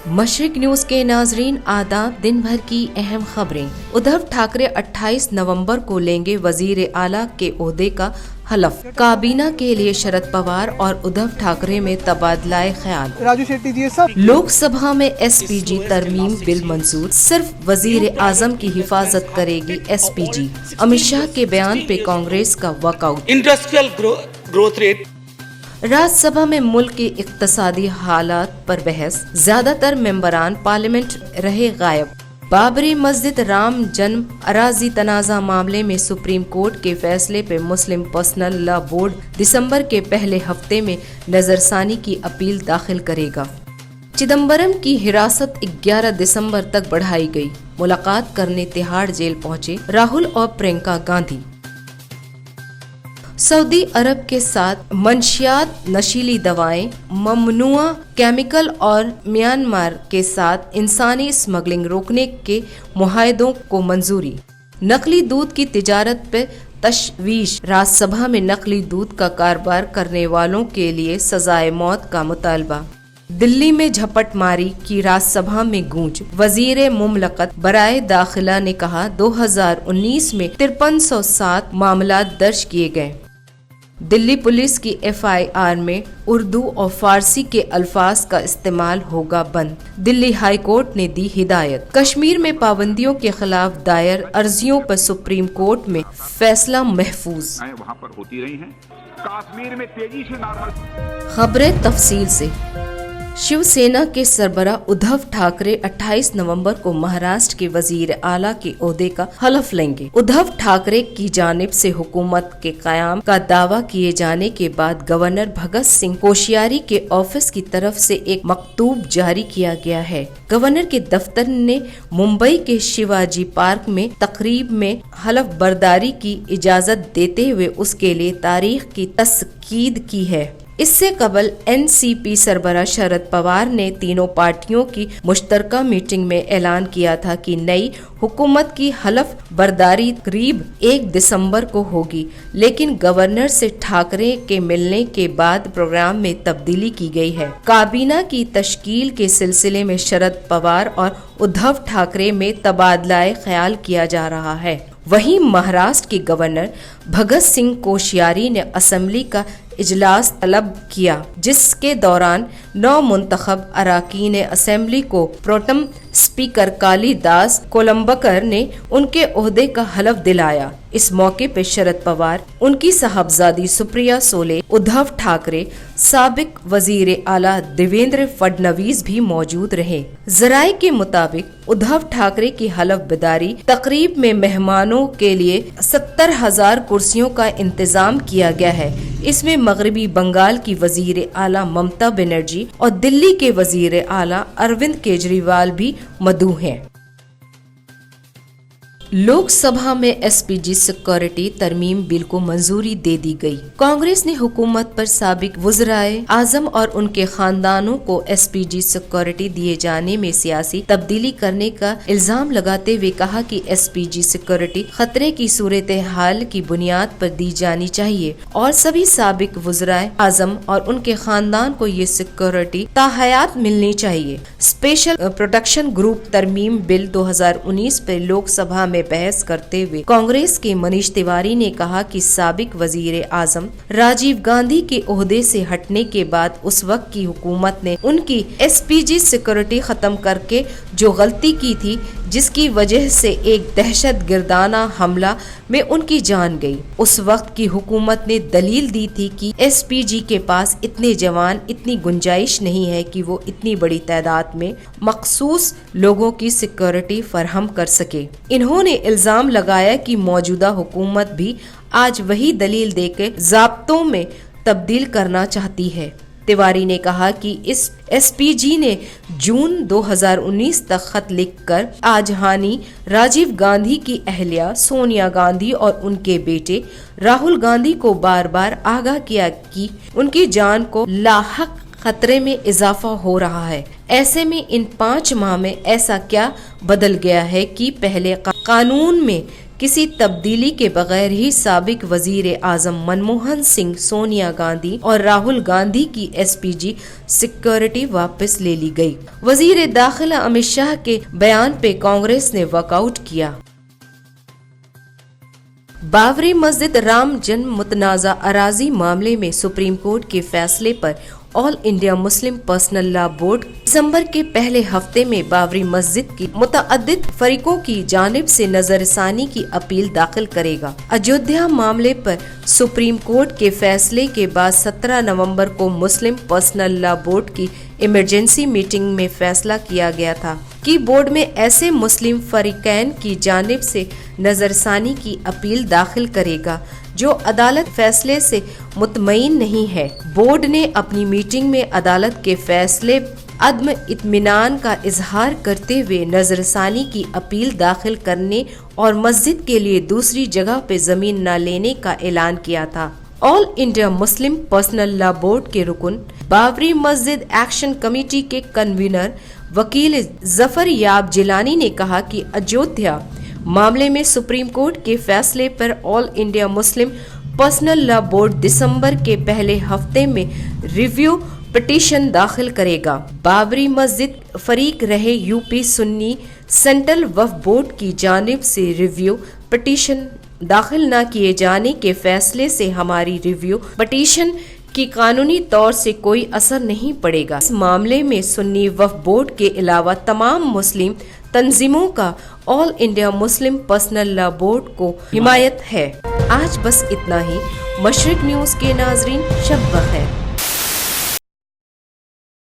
मशरिक news के नाजरीन आदाब। दिन भर की अहम खबरें। उद्धव ठाकरे 28 नवंबर को लेंगे वजीर आला के ओहदे का हलफ। काबीना के लिए शरद पवार और उद्धव ठाकरे में तबादलाए ख्याल। राजू शेट्टी जी सब लोकसभा में एसपीजी तरमीम बिल मंजूर। सिर्फ वजीर आजम की हिफाजत करेगी एसपीजी। अमित शाह के बयान पे कांग्रेस का walkout. Industrial growth rate. Rajya Sabha में मुल्क की इक्तसादी हालात पर बहस। ज्यादातर मेंबरान पार्लियामेंट रहे गायब। बाबरी मस्जिद राम जन्म अराजी तनाजा मामले में सुप्रीम कोर्ट के फैसले पे मुस्लिम पर्सनल लॉ बोर्ड दिसंबर के पहले हफ्ते में नजरसानी की अपील दाखिल करेगा। चिदम्बरम की हिरासत 11 दिसंबर तक बढ़ाई गई। मुलाकात करने तिहाड़ जेल पहुंचे राहुल और प्रियंका गांधी। सऊदी अरब के साथ मंशियात नशीली दवाएं ममनुआ केमिकल और म्यांमार के साथ इंसानी स्मगलिंग रोकने के मुआहदों को मंजूरी। नकली दूध की तिजारत पे तशवीश। राज्यसभा में नकली दूध का कारोबार करने वालों के लिए सजाए मौत का मुतालबा। दिल्ली में झपट मारी की राज्यसभा में गूंज। वजीर मुमलकत बराए दाखिला ने कहा 2019 में 5307 मामला दर्ज किए गए। दिल्ली पुलिस की एफआईआर में उर्दू और फारसी के अल्फाज का इस्तेमाल होगा बंद। दिल्ली हाई कोर्ट ने दी हिदायत। कश्मीर में पाबंदियों के खिलाफ दायर अर्जियों पर सुप्रीम कोर्ट में फैसला महफूज। वहाँ पर होती रही हैं। कश्मीर में तेजी से नॉर्मल। खबरें तफसील से। शिवसेना के सरबराह उद्धव ठाकरे 28 नवंबर को महाराष्ट्र के वजीर आला के ओहदे का हलफ लेंगे। उद्धव ठाकरे की जानिब से हुकूमत के कयाम का दावा किए जाने के बाद गवर्नर भगत सिंह कोश्यारी के ऑफिस की तरफ से एक मकतूब जारी किया गया है। गवर्नर के दफ्तर ने मुंबई के शिवाजी पार्क में तकरीब में हलफ बर्दारी की इजाजत देते हुए उसके लिए तारीख की तस्कीद की है। इससे कबल एनसीपी सरबराह शरद पवार ने तीनों पार्टियों की मुश्तरका मीटिंग में ऐलान किया था कि नई हुकूमत की हलफ बर्दारी करीब 1 दिसंबर को होगी, लेकिन गवर्नर से ठाकरे के मिलने के बाद प्रोग्राम में तब्दीली की गई है। काबीना की तश्कील के सिलसिले में शरद पवार और उद्धव ठाकरे में तबादलाए ख्याल किया जा रहा है। वहीं महाराष्ट्र के गवर्नर भगत सिंह कोश्यारी ने असेंबली का इजलास तलब किया, जिसके दौरान 9 मुंतखब अराकीन असेंबली को प्रोटम स्पीकर कालीदास कोलंबकर ने उनके ओहदे का हलफ दिलाया। इस मौके पर शरद पवार, उनकी साहबजादी सुप्रिया सुले, उद्धव ठाकरे, साबिक वजीर आला देवेंद्र फडणवीस भी मौजूद रहे। जराये के मुताबिक उद्धव ठाकरे की हलफ बर्दारी तकरीब में मेहमानों के लिए 70,000 कुर्सियों का इंतजाम किया गया है। इसमें मगरबी बंगाल की वजीर आला ममता बनर्जी और दिल्ली के वजीर आला अरविंद केजरीवाल भी मदऊ हैं। लोकसभा में एसपीजी सिक्योरिटी तरमीम बिल को मंजूरी दे दी गई। कांग्रेस ने हुकूमत पर साबिक वज़राए आजम और उनके खानदानों को एसपीजी सिक्योरिटी दिए जाने में सियासी तब्दीली करने का इल्जाम लगाते हुए कहा कि एसपीजी सिक्योरिटी खतरे की सूरत हाल की बुनियाद पर दी जानी चाहिए और सभी साबिक वज़राए आजम और उनके खानदान को ये सिक्योरिटी ताहयात मिलनी चाहिए। स्पेशल प्रोटेक्शन ग्रुप तरमीम बिल 2019 पर लोकसभा में बहस करते हुए कांग्रेस के मनीष तिवारी ने कहा कि साबिक वजीर आजम राजीव गांधी के ओहदे से हटने के बाद उस वक्त की हुकूमत ने उनकी एसपीजी सिक्योरिटी खत्म करके जो गलती की थी, जिसकी वजह से एक दहशतगर्दाना हमला में उनकी जान गई। उस वक्त की हुकूमत ने दलील दी थी कि एसपीजी के पास इतने जवान, इतनी गुंजाइश नहीं है कि वो इतनी बड़ी तादाद में मखसूस लोगों की सिक्योरिटी फराहम कर सके। इन्होंने इल्जाम लगाया कि मौजूदा हुकूमत भी आज वही दलील देकर ज़ाब्तों में तब्दील करना चाहती है। तिवारी ने कहा कि इस एसपीजी ने जून 2019 तक खत लिखकर आजहानी राजीव गांधी की अहलिया सोनिया गांधी और उनके बेटे राहुल गांधी को बार बार आगाह किया कि उनकी जान को लाहक खतरे में इजाफा हो रहा है। ऐसे में इन 5 माह में ऐसा क्या बदल गया है कि पहले कानून में किसी तब्दीली के बगैर ही साबिक वजीर आजम मनमोहन सिंह, सोनिया गांधी और राहुल गांधी की एसपीजी सिक्योरिटी वापस ले ली गई। वजीर दाखिला अमित शाह के बयान पे कांग्रेस ने वॉकआउट किया। बाबरी मस्जिद राम जन्म मुतनाज़ा अराजी मामले में सुप्रीम कोर्ट के फैसले पर All India Muslim Personal Law Board दिसंबर के पहले हफ्ते में बाबरी मस्जिद की मुतअद्दिद फरीकों की जानिब से नजरसानी की अपील दाखिल करेगा। अयोध्या मामले पर सुप्रीम कोर्ट के फैसले के बाद 17 नवंबर को मुस्लिम पर्सनल लॉ बोर्ड की इमरजेंसी मीटिंग में फैसला किया गया था कि बोर्ड में ऐसे मुस्लिम फरीकैन की जानिब से नजरसानी की अपील दाखिल करेगा जो अदालत फैसले से मुतमईन नहीं है। बोर्ड ने अपनी मीटिंग में अदालत के फैसले अदम इत्मीनान का इजहार करते हुए नजरसानी की अपील दाखिल करने और मस्जिद के लिए दूसरी जगह पे जमीन न लेने का ऐलान किया था। All India Muslim Personal Law board के रुकन बाबरी मस्जिद एक्शन कमेटी के कन्वीनर वकील जफर याब जिलानी ने कहा कि अयोध्या मामले में सुप्रीम कोर्ट के फैसले पर All India Muslim Personal Law Board दिसंबर के पहले हफ्ते में रिव्यू पिटीशन दाखिल करेगा। बाबरी मस्जिद फरीक रहे यूपी सुन्नी सेंट्रल वक्फ बोर्ड की जानिब से रिव्यू पिटीशन दाखिल न किए जाने के फैसले से हमारी रिव्यू पिटीशन की कानूनी तौर से कोई असर नहीं पड़ेगा। इस मामले में सुन्नी वक्फ बोर्ड के अलावा तमाम मुस्लिम तंजीमों का all India Muslim Personal Law board को हिमायत है। आज बस इतना ही। मशरिक न्यूज के नाजरीन, शब बखैर।